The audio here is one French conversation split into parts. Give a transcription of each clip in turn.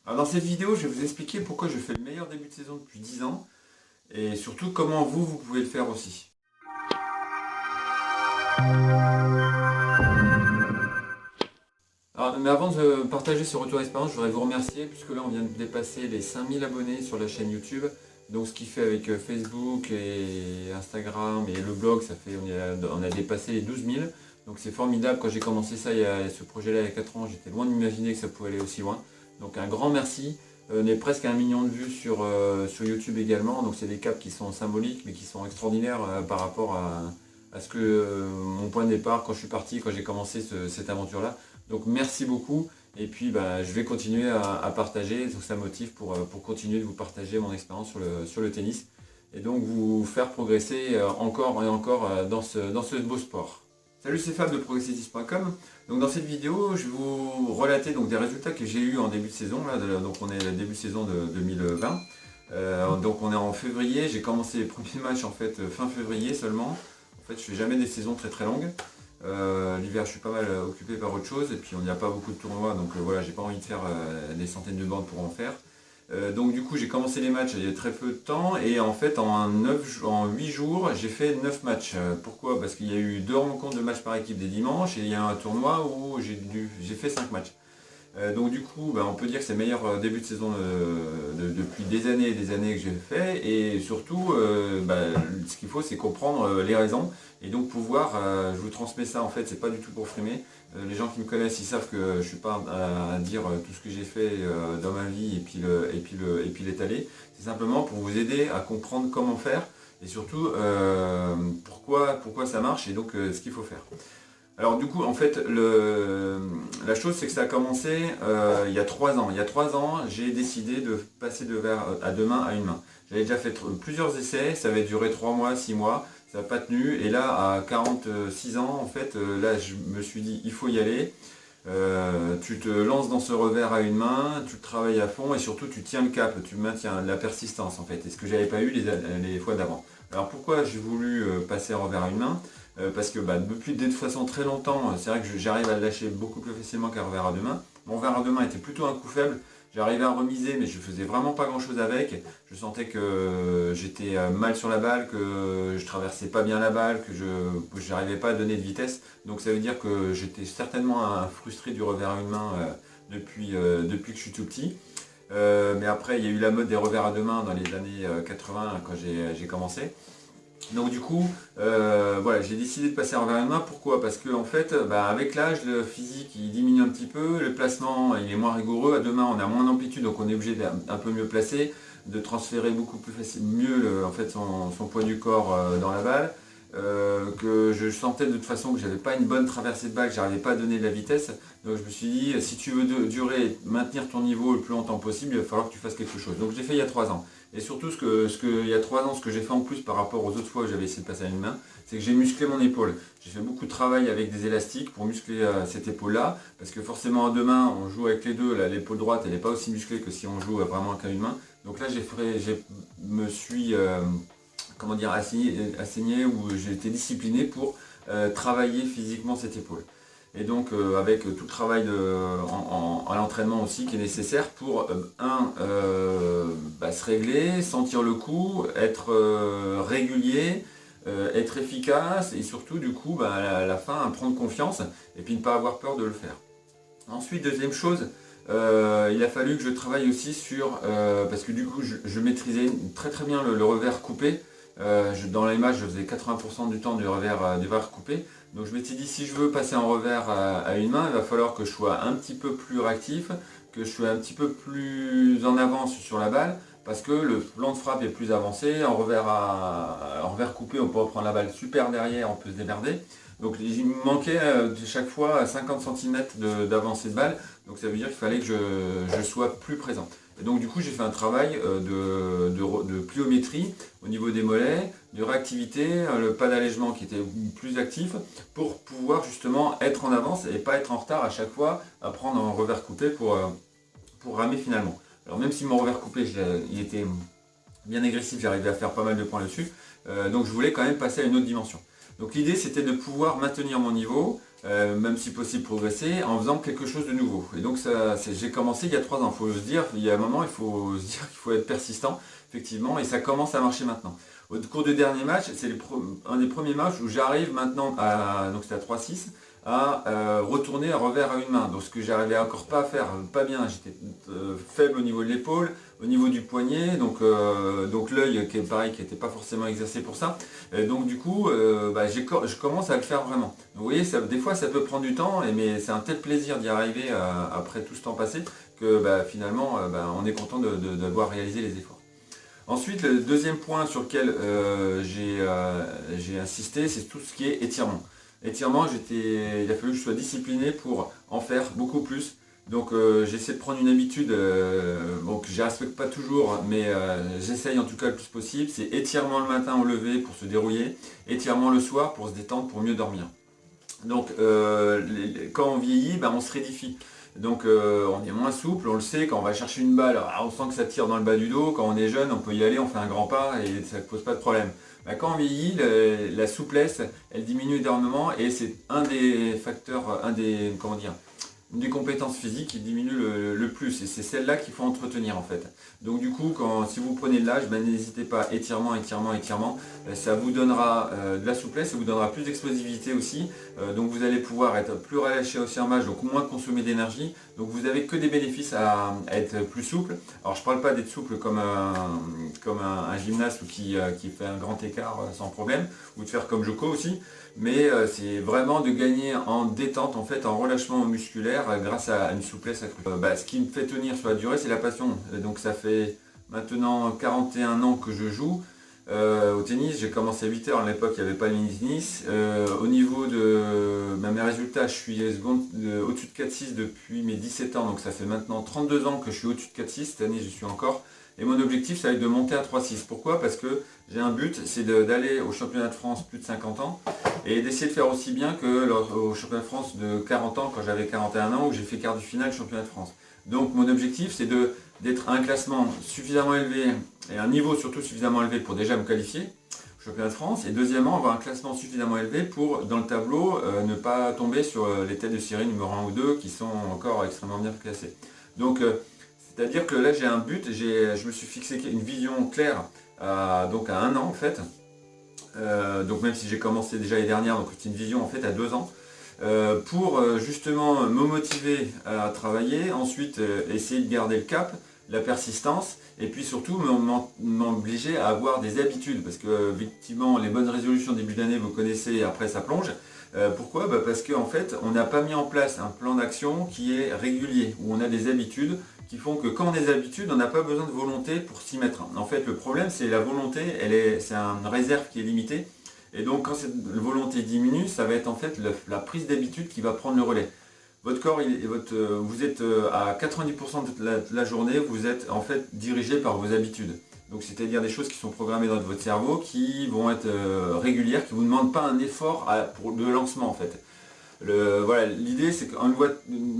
Alors dans cette vidéo, je vais vous expliquer pourquoi je fais le meilleur début de saison depuis 10 ans et surtout comment vous pouvez le faire aussi. Mais avant de partager ce retour d'expérience, je voudrais vous remercier puisque là on vient de dépasser les 5000 abonnés sur la chaîne YouTube. Donc ce qui fait avec Facebook et Instagram et le blog, ça fait on a dépassé les 12 000. Donc c'est formidable. Quand j'ai commencé ça, ce projet-là il y a 4 ans, j'étais loin d'imaginer que ça pouvait aller aussi loin. Donc un grand merci. On est presque à 1 million de vues sur YouTube également. Donc c'est des caps qui sont symboliques mais qui sont extraordinaires par rapport à ce que mon point de départ quand je suis parti, quand j'ai commencé cette aventure-là. Donc merci beaucoup et puis je vais continuer à partager, donc ça motive pour continuer de vous partager mon expérience sur le tennis et donc vous faire progresser encore et encore dans ce beau sport. Salut, c'est Fab de progressetennis.com. Donc dans cette vidéo, je vais vous relater donc des résultats que j'ai eu en début de saison. Donc on est début de saison de 2020. Donc on est en février, j'ai commencé les premiers matchs en fait fin février seulement. En fait je fais jamais des saisons très longues. L'hiver je suis pas mal occupé par autre chose et puis on n'y a pas beaucoup de tournois donc voilà, j'ai pas envie de faire des centaines de bandes pour en faire. Donc du coup j'ai commencé les matchs il y a très peu de temps et en fait en 8 jours j'ai fait 9 matchs. Pourquoi? Parce qu'il y a eu 2 rencontres de matchs par équipe des dimanches et il y a un tournoi où j'ai fait 5 matchs. Donc du coup, on peut dire que c'est le meilleur début de saison depuis des années et des années que j'ai fait. Et surtout, ce qu'il faut, c'est comprendre les raisons. Et donc pouvoir, je vous transmets ça en fait, c'est pas du tout pour frimer. Les gens qui me connaissent, ils savent que je suis pas à dire tout ce que j'ai fait dans ma vie et puis l'étaler. C'est simplement pour vous aider à comprendre comment faire et surtout pourquoi ça marche et donc ce qu'il faut faire. Alors du coup, en fait, la chose c'est que ça a commencé il y a 3 ans. Il y a 3 ans, j'ai décidé de passer de verre à 2 mains à une main. J'avais déjà fait plusieurs essais, ça avait duré 3 mois, 6 mois, ça n'a pas tenu. Et là, à 46 ans, en fait, là je me suis dit, il faut y aller. Tu te lances dans ce revers à une main, tu travailles à fond et surtout tu tiens le cap, tu maintiens la persistance en fait. Et ce que j'avais pas eu les fois d'avant. Alors pourquoi j'ai voulu passer un revers à une main? Parce que depuis de toute façon très longtemps, c'est vrai que j'arrive à le lâcher beaucoup plus facilement qu'un revers à deux mains. Mon revers à deux mains était plutôt un coup faible. J'arrivais à remiser, mais je faisais vraiment pas grand chose avec. Je sentais que j'étais mal sur la balle, que je traversais pas bien la balle, que je n'arrivais pas à donner de vitesse. Donc ça veut dire que j'étais certainement frustré du revers à une main depuis que je suis tout petit. Mais après, il y a eu la mode des revers à deux mains dans les années 80 quand j'ai commencé. Donc du coup, voilà, j'ai décidé de passer en revers à une main. Pourquoi? Parce que en fait, avec l'âge, le physique il diminue un petit peu, le placement il est moins rigoureux. À deux mains, on a moins d'amplitude, donc on est obligé d'un peu mieux placer, de transférer beaucoup plus mieux en fait, son poids du corps dans la balle. Que je sentais de toute façon que j'avais pas une bonne traversée de balle, que j'arrivais pas à donner de la vitesse. Donc je me suis dit, si tu veux durer et maintenir ton niveau le plus longtemps possible, il va falloir que tu fasses quelque chose. Donc j'ai fait il y a 3 ans. Et surtout, il y a 3 ans, ce que j'ai fait en plus par rapport aux autres fois où j'avais essayé de passer à une main, c'est que j'ai musclé mon épaule. J'ai fait beaucoup de travail avec des élastiques pour muscler cette épaule-là, parce que forcément à deux mains, on joue avec les deux, l'épaule droite, elle n'est pas aussi musclée que si on joue vraiment qu'à une main. Donc là, me suis comment dire, assigné ou j'ai été discipliné pour travailler physiquement cette épaule. Et donc avec tout le travail à l'entraînement aussi qui est nécessaire pour se régler, sentir le coup, être régulier, être efficace et surtout du coup à la fin prendre confiance et puis ne pas avoir peur de le faire. Ensuite, deuxième chose, il a fallu que je travaille aussi sur, parce que du coup je maîtrisais très bien le revers coupé. Dans l'image, je faisais 80% du temps du revers coupé. Donc je m'étais dit, si je veux passer en revers à une main, il va falloir que je sois un petit peu plus réactif, que je sois un petit peu plus en avance sur la balle, parce que le plan de frappe est plus avancé. En revers coupé, on peut reprendre la balle super derrière, on peut se démerder. Donc il me manquait chaque fois 50 cm d'avancée de balle. Donc ça veut dire qu'il fallait que je sois plus présent. Et donc du coup j'ai fait un travail de pliométrie au niveau des mollets, de réactivité, le pas d'allègement qui était plus actif pour pouvoir justement être en avance et pas être en retard à chaque fois à prendre un revers coupé pour ramer finalement. Alors même si mon revers coupé il était bien agressif, j'arrivais à faire pas mal de points dessus, donc je voulais quand même passer à une autre dimension. Donc l'idée c'était de pouvoir maintenir mon niveau, même si possible progresser, en faisant quelque chose de nouveau. Et donc j'ai commencé il y a 3 ans, il faut se dire, il y a un moment il faut se dire qu'il faut être persistant, effectivement, et ça commence à marcher maintenant. Au cours du dernier match, c'est un des premiers matchs où j'arrive maintenant, donc c'était à 3-6, à retourner à revers à une main. Donc ce que j'arrivais encore pas à faire, pas bien, j'étais faible au niveau de l'épaule, au niveau du poignet, donc l'œil qui est pareil, qui n'était pas forcément exercé pour ça. Et donc du coup, je commence à le faire vraiment. Donc, vous voyez, des fois ça peut prendre du temps, mais c'est un tel plaisir d'y arriver après tout ce temps passé que finalement on est content d'avoir réalisé les efforts. Ensuite, le deuxième point sur lequel j'ai insisté, c'est tout ce qui est étirement. Étirement, il a fallu que je sois discipliné pour en faire beaucoup plus. Donc j'essaie de prendre une habitude, que je ne respecte pas toujours, mais j'essaye en tout cas le plus possible. C'est étirement le matin au lever pour se dérouiller, étirement le soir pour se détendre, pour mieux dormir. Donc quand on vieillit, on se rédifie. Donc on est moins souple, on le sait, quand on va chercher une balle, on sent que ça tire dans le bas du dos, quand on est jeune, on peut y aller, on fait un grand pas et ça ne pose pas de problème. Quand on vieillit, la souplesse, elle diminue énormément et c'est un des facteurs, une des compétences physiques qui diminue le plus et c'est celle-là qu'il faut entretenir en fait. Donc du coup, si vous prenez de l'âge, n'hésitez pas, étirement, ça vous donnera de la souplesse, ça vous donnera plus d'explosivité aussi, donc vous allez pouvoir être plus relâché aussi en match, donc moins consommer d'énergie, donc vous n'avez que des bénéfices à être plus souple. Alors je ne parle pas d'être souple comme un gymnaste qui fait un grand écart sans problème, ou de faire comme Joko aussi, mais c'est vraiment de gagner en détente, en fait, en relâchement musculaire grâce à une souplesse accrue. Ce qui me fait tenir sur la durée, c'est la passion. Donc ça fait maintenant 41 ans que je joue au tennis. J'ai commencé à 8 heures, à l'époque il n'y avait pas le mini-tennis. Au niveau de mes résultats, je suis au-dessus de 4-6 depuis mes 17 ans, donc ça fait maintenant 32 ans que je suis au-dessus de 4-6, cette année je suis encore. Et mon objectif, ça va être de monter à 3-6. Pourquoi? Parce que j'ai un but, c'est d'aller au championnat de France plus de 50 ans et d'essayer de faire aussi bien que au championnat de France de 40 ans quand j'avais 41 ans où j'ai fait quart de finale championnat de France. Donc mon objectif, c'est d'être à un classement suffisamment élevé et un niveau surtout suffisamment élevé pour déjà me qualifier au championnat de France et deuxièmement avoir un classement suffisamment élevé pour dans le tableau ne pas tomber sur les têtes de série numéro 1 ou 2 qui sont encore extrêmement bien classées. Donc c'est-à-dire que là j'ai un but, je me suis fixé une vision claire donc à 1 an en fait. Donc même si j'ai commencé déjà l'année dernière, donc c'est une vision en fait à 2 ans. Pour justement me motiver à travailler, ensuite essayer de garder le cap, la persistance, et puis surtout m'obliger à avoir des habitudes, parce que effectivement les bonnes résolutions début d'année vous connaissez, et après ça plonge. Pourquoi? Parce qu'en fait on n'a pas mis en place un plan d'action qui est régulier, où on a des habitudes qui font que quand on a des habitudes, on n'a pas besoin de volonté pour s'y mettre. En fait le problème c'est la volonté, c'est une réserve qui est limitée. Et donc quand cette volonté diminue, ça va être en fait la prise d'habitude qui va prendre le relais. Votre corps, vous êtes à 90% de la journée, vous êtes en fait dirigé par vos habitudes. Donc c'est-à-dire des choses qui sont programmées dans votre cerveau, qui vont être régulières, qui ne vous demandent pas un effort pour le lancement en fait. Voilà, l'idée c'est qu'une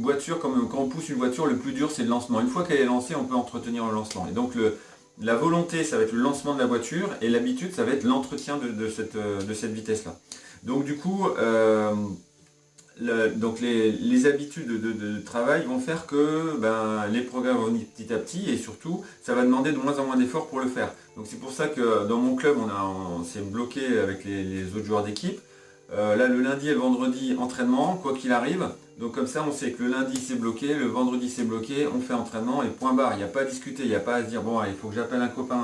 voiture, quand on pousse une voiture, le plus dur c'est le lancement. Une fois qu'elle est lancée, on peut entretenir le lancement. Et donc la volonté, ça va être le lancement de la voiture et l'habitude, ça va être l'entretien de cette vitesse-là. Donc du coup, les habitudes de travail vont faire que les progrès vont venir petit à petit et surtout, ça va demander de moins en moins d'efforts pour le faire. Donc c'est pour ça que dans mon club, on s'est bloqué avec les autres joueurs d'équipe. Là, le lundi et le vendredi, entraînement, quoi qu'il arrive. Donc comme ça, on sait que le lundi c'est bloqué, le vendredi c'est bloqué, on fait entraînement et point barre. Il n'y a pas à discuter, il n'y a pas à se dire bon, il faut que j'appelle un copain,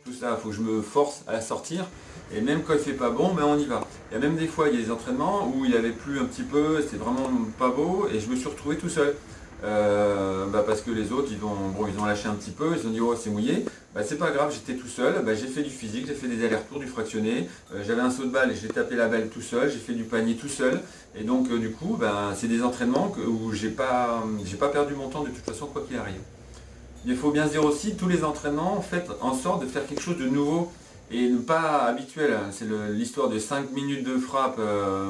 tout ça, il faut que je me force à sortir. Et même quand il fait pas bon, on y va. Il y a même des fois, il y a des entraînements où il avait plu un petit peu, c'était vraiment pas beau et je me suis retrouvé tout seul. Parce que les autres, ils ont lâché un petit peu, ils ont dit oh c'est mouillé. C'est pas grave, j'étais tout seul, j'ai fait du physique, j'ai fait des allers-retours, du fractionné, j'avais un saut de balle et j'ai tapé la balle tout seul, j'ai fait du panier tout seul. Et donc du coup, c'est des entraînements où j'ai pas perdu mon temps de toute façon quoi qu'il arrive. Il faut bien se dire aussi, tous les entraînements, faites en sorte de faire quelque chose de nouveau et pas habituel. C'est l'histoire de 5 minutes de frappe,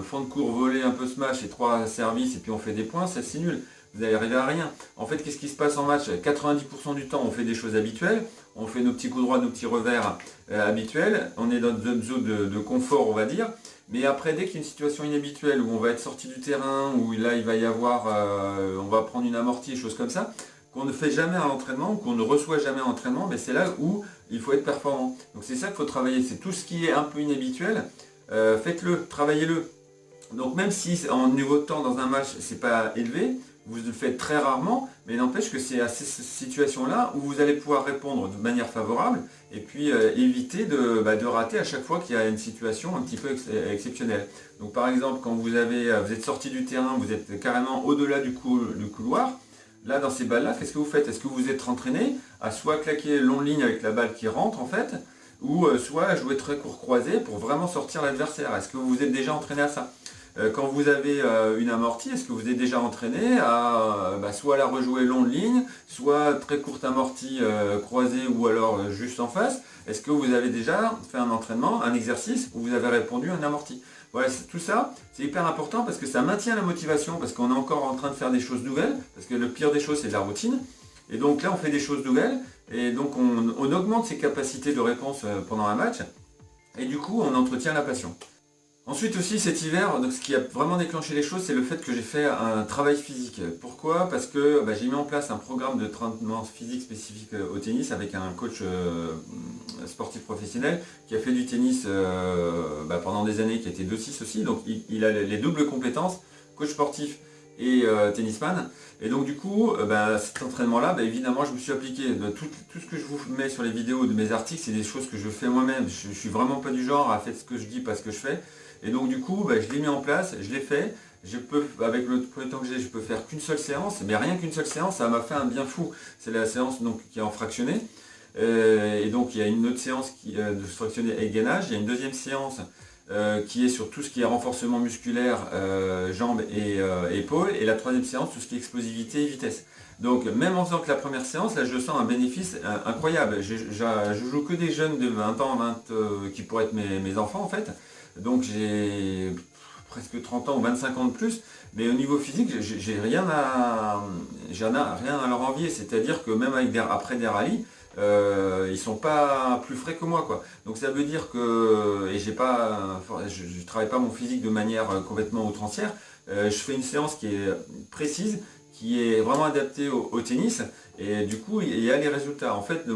fond de cours, volée, un peu smash et 3 services et puis on fait des points, ça c'est nul. vous n'allez arriver à rien. En fait, qu'est-ce qui se passe en match? 90% du temps, on fait des choses habituelles, on fait nos petits coups droits, nos petits revers habituels, on est dans une zone de confort, on va dire. Mais après, dès qu'il y a une situation inhabituelle où on va être sorti du terrain, où là il va y avoir, on va prendre une amortie, des choses comme ça, qu'on ne fait jamais à l'entraînement, ou qu'on ne reçoit jamais à l'entraînement, mais c'est là où il faut être performant. Donc c'est ça qu'il faut travailler, c'est tout ce qui est un peu inhabituel, faites-le, travaillez-le. Donc même si en niveau de temps dans un match, c'est pas élevé, vous le faites très rarement, mais n'empêche que c'est à ces situations-là où vous allez pouvoir répondre de manière favorable et puis éviter de rater à chaque fois qu'il y a une situation un petit peu exceptionnelle. Donc par exemple, quand vous êtes sorti du terrain, vous êtes carrément au-delà du couloir, là dans ces balles-là, qu'est-ce que vous faites? Est-ce que vous êtes entraîné à soit claquer long ligne avec la balle qui rentre en fait, ou soit à jouer très court croisé pour vraiment sortir l'adversaire? Est-ce que vous êtes déjà entraîné à ça? Quand vous avez une amortie, est-ce que vous êtes déjà entraîné à soit la rejouer longue ligne, soit très courte amortie croisée ou alors juste en face? Est-ce que vous avez déjà fait un entraînement, un exercice où vous avez répondu à une amortie? Voilà, tout ça, c'est hyper important parce que ça maintient la motivation, parce qu'on est encore en train de faire des choses nouvelles, parce que le pire des choses, c'est de la routine. Et donc là, on fait des choses nouvelles, et donc on augmente ses capacités de réponse pendant un match, et du coup, on entretient la passion. Ensuite aussi cet hiver, donc, ce qui a vraiment déclenché les choses, c'est le fait que j'ai fait un travail physique. Pourquoi? Parce que j'ai mis en place un programme de traitement physique spécifique au tennis avec un coach sportif professionnel qui a fait du tennis pendant des années, qui a été 2-6 aussi, donc il a les doubles compétences, coach sportif et tennisman. Et donc du coup, cet entraînement-là, évidemment, je me suis appliqué. Tout ce que je vous mets sur les vidéos de mes articles, c'est des choses que je fais moi-même. Je suis vraiment pas du genre à faire ce que je dis, pas ce que je fais. Et donc du coup, je l'ai mis en place, je l'ai fait. Je peux, avec le peu de temps que j'ai, je peux faire qu'une seule séance, mais rien qu'une seule séance, ça m'a fait un bien fou. C'est la séance donc, qui est en fractionné. Et donc il y a une autre séance de fractionné et gainage. Il y a une deuxième séance qui est sur tout ce qui est renforcement musculaire, jambes et épaules. Et la troisième séance, tout ce qui est explosivité et vitesse. Donc même en faisant que la première séance, là je sens un bénéfice incroyable. Je joue que des jeunes de 20 ans, qui pourraient être mes enfants en fait. Donc j'ai presque 30 ans ou 25 ans de plus, mais au niveau physique, j'ai rien à leur envier. C'est-à-dire que même après des rallyes, ils sont pas plus frais que moi, quoi. Donc ça veut dire que je travaille pas mon physique de manière complètement outrancière. Je fais une séance qui est précise, qui est vraiment adaptée au tennis, et du coup il y a les résultats. En fait,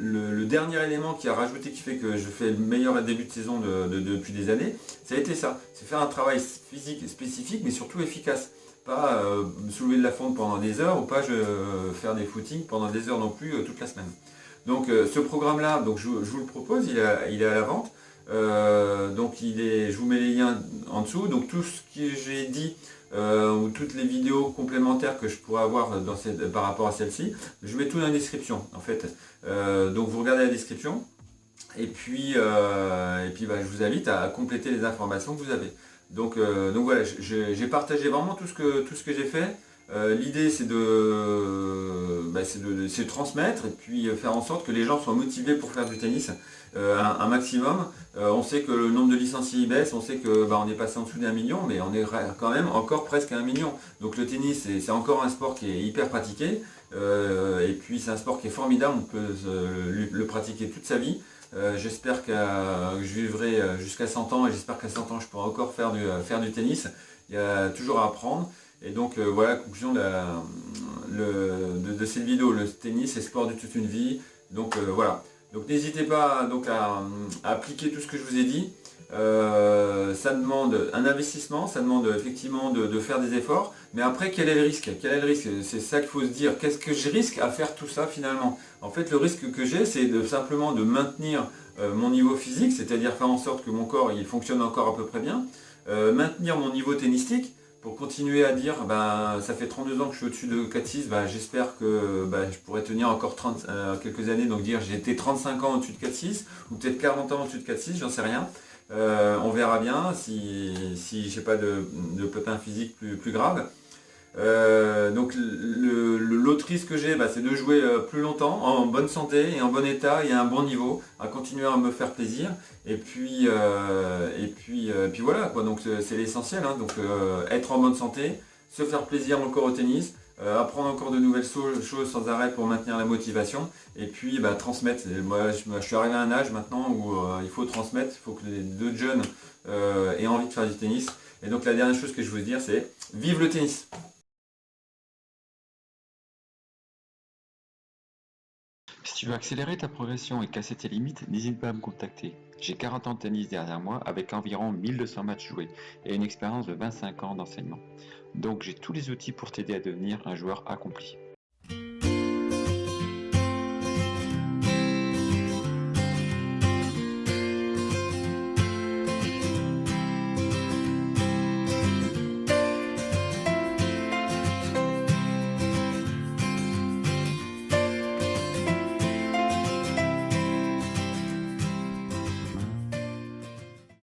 le dernier élément qui a rajouté, qui fait que je fais le meilleur début de saison depuis des années, ça a été ça. C'est faire un travail physique spécifique, mais surtout efficace. Pas soulever de la fonte pendant des heures, ou pas faire des footings pendant des heures non plus toute la semaine. Donc ce programme-là, donc je vous le propose, il est à la vente. Je vous mets les liens en dessous. Donc tout ce que j'ai dit, ou toutes les vidéos complémentaires que je pourrais avoir par rapport à celle-ci, je mets tout dans la description en fait. Donc vous regardez la description et puis je vous invite à compléter les informations que vous avez. Donc voilà, j'ai partagé vraiment tout ce que j'ai fait. L'idée c'est de transmettre et puis faire en sorte que les gens soient motivés pour faire du tennis un maximum. On sait que le nombre de licenciés baisse, on sait que on est passé en dessous d'1 million, mais on est quand même encore presque à 1 million. Donc le tennis c'est encore un sport qui est hyper pratiqué, et puis c'est un sport qui est formidable, on peut le pratiquer toute sa vie. J'espère que je vivrai jusqu'à 100 ans, et j'espère qu'à 100 ans je pourrai encore faire du tennis. Il y a toujours à apprendre. Et donc voilà, conclusion de cette vidéo, le tennis c'est sport de toute une vie. Donc voilà. Donc n'hésitez pas à appliquer tout ce que je vous ai dit. Ça demande un investissement, ça demande effectivement de faire des efforts. Mais après, quel est le risque? Quel est le risque? C'est ça qu'il faut se dire. Qu'est-ce que je risque à faire tout ça finalement? En fait, le risque que j'ai, c'est simplement de maintenir mon niveau physique, c'est-à-dire faire en sorte que mon corps il fonctionne encore à peu près bien, maintenir mon niveau tennistique, pour continuer à dire, ça fait 32 ans que je suis au-dessus de 4-6, j'espère que je pourrai tenir encore quelques années, donc dire j'ai été 35 ans au-dessus de 4-6, ou peut-être 40 ans au-dessus de 4-6, j'en sais rien. On verra bien si j'ai pas de pépin physique plus grave. Donc l'autre risque que j'ai, c'est de jouer plus longtemps, en bonne santé et en bon état et à un bon niveau, à continuer à me faire plaisir. Et puis voilà quoi. Donc c'est l'essentiel, hein. Donc être en bonne santé, se faire plaisir encore au tennis, apprendre encore de nouvelles choses sans arrêt pour maintenir la motivation, et puis transmettre. Moi, je suis arrivé à un âge maintenant où il faut transmettre, il faut que les deux jeunes aient envie de faire du tennis. Et donc la dernière chose que je veux dire, c'est vive le tennis! Si tu veux accélérer ta progression et casser tes limites, n'hésite pas à me contacter. J'ai 40 ans de tennis derrière moi avec environ 1200 matchs joués et une expérience de 25 ans d'enseignement. Donc j'ai tous les outils pour t'aider à devenir un joueur accompli.